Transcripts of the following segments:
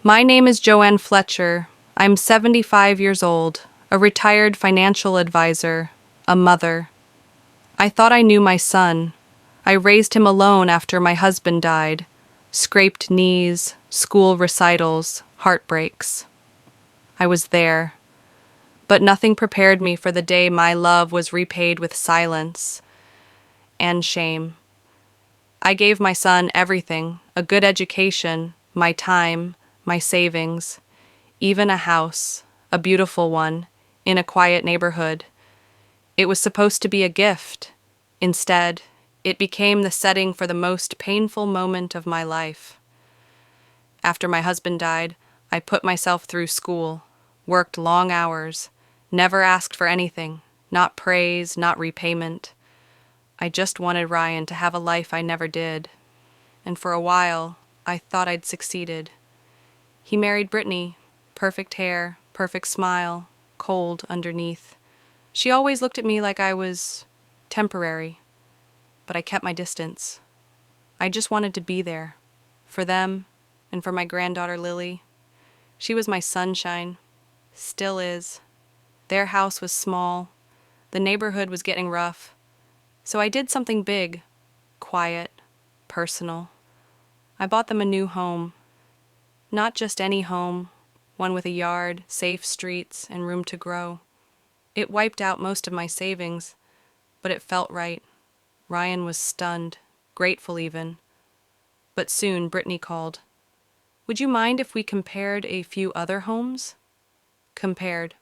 My name is Joanne Fletcher. I'm 75 years old, a retired financial advisor, a mother. I thought I knew my son. I raised him alone after my husband died. Scraped knees, school recitals, heartbreaks. I was there. But nothing prepared me for the day my love was repaid with silence and shame. I gave my son everything, a good education, my time, my savings, even a house, a beautiful one, in a quiet neighborhood. It was supposed to be a gift. Instead, it became the setting for the most painful moment of my life. After my husband died, I put myself through school, worked long hours, never asked for anything, not praise, not repayment. I just wanted Ryan to have a life I never did. And for a while, I thought I'd succeeded. He married Brittany, perfect hair, perfect smile, cold underneath. She always looked at me like I was temporary, but I kept my distance. I just wanted to be there, for them and for my granddaughter Lily. She was my sunshine, still is. Their house was small. The neighborhood was getting rough. So I did something big, quiet, personal. I bought them a new home. Not just any home, one with a yard, safe streets, and room to grow. It wiped out most of my savings, but it felt right. Ryan was stunned, grateful even. But soon Brittany called. "Would you mind if we compared a few other homes?" Compared.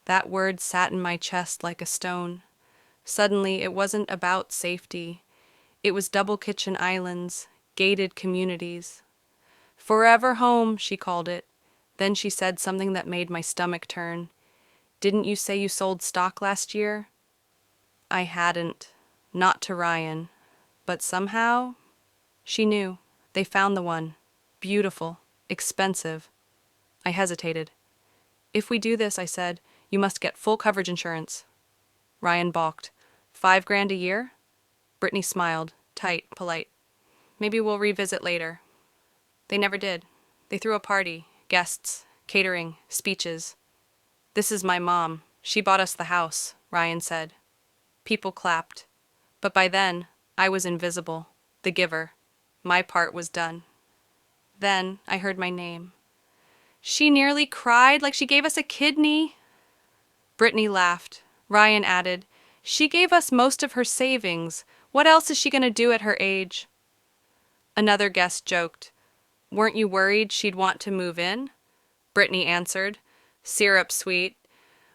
That word sat in my chest like a stone. Suddenly, it wasn't about safety. It was double kitchen islands, gated communities. "Forever home," she called it. Then she said something that made my stomach turn. "Didn't you say you sold stock last year?" I hadn't. Not to Ryan. But somehow, she knew. They found the one. Beautiful. Expensive. I hesitated. "If we do this," I said, "you must get full coverage insurance." Ryan balked. $5,000 a year? Brittany smiled, tight, polite. "Maybe we'll revisit later." They never did. They threw a party, guests, catering, speeches. "This is my mom. She bought us the house," Ryan said. People clapped. But by then, I was invisible, the giver. My part was done. Then I heard my name. "She nearly cried like she gave us a kidney." Brittany laughed. Ryan added, "She gave us most of her savings. What else is she going to do at her age?" Another guest joked, "Weren't you worried she'd want to move in?" Brittany answered, "Syrup sweet.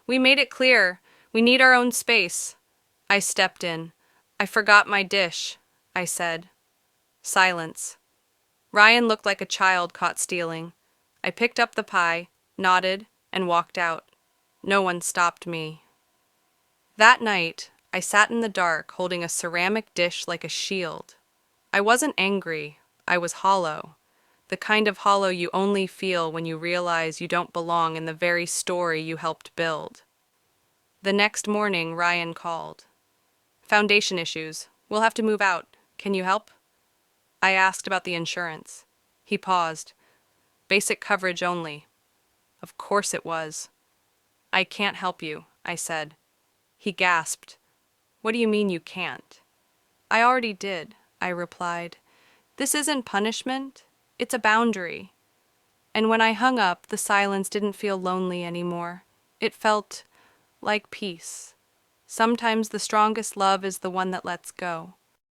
We made it clear. We need our own space." I stepped in. "I forgot my dish," I said. Silence. Ryan looked like a child caught stealing. I picked up the pie, nodded, and walked out. No one stopped me. That night, I sat in the dark holding a ceramic dish like a shield. I wasn't angry. I was hollow. The kind of hollow you only feel when you realize you don't belong in the very story you helped build. The next morning, Ryan called. "Foundation issues. We'll have to move out. Can you help?" I asked about the insurance. He paused. "Basic coverage only." Of course it was. "I can't help you," I said. He gasped. "What do you mean you can't?" "I already did," I replied. "This isn't punishment. It's a boundary." And when I hung up, the silence didn't feel lonely anymore. It felt like peace. Sometimes the strongest love is the one that lets go.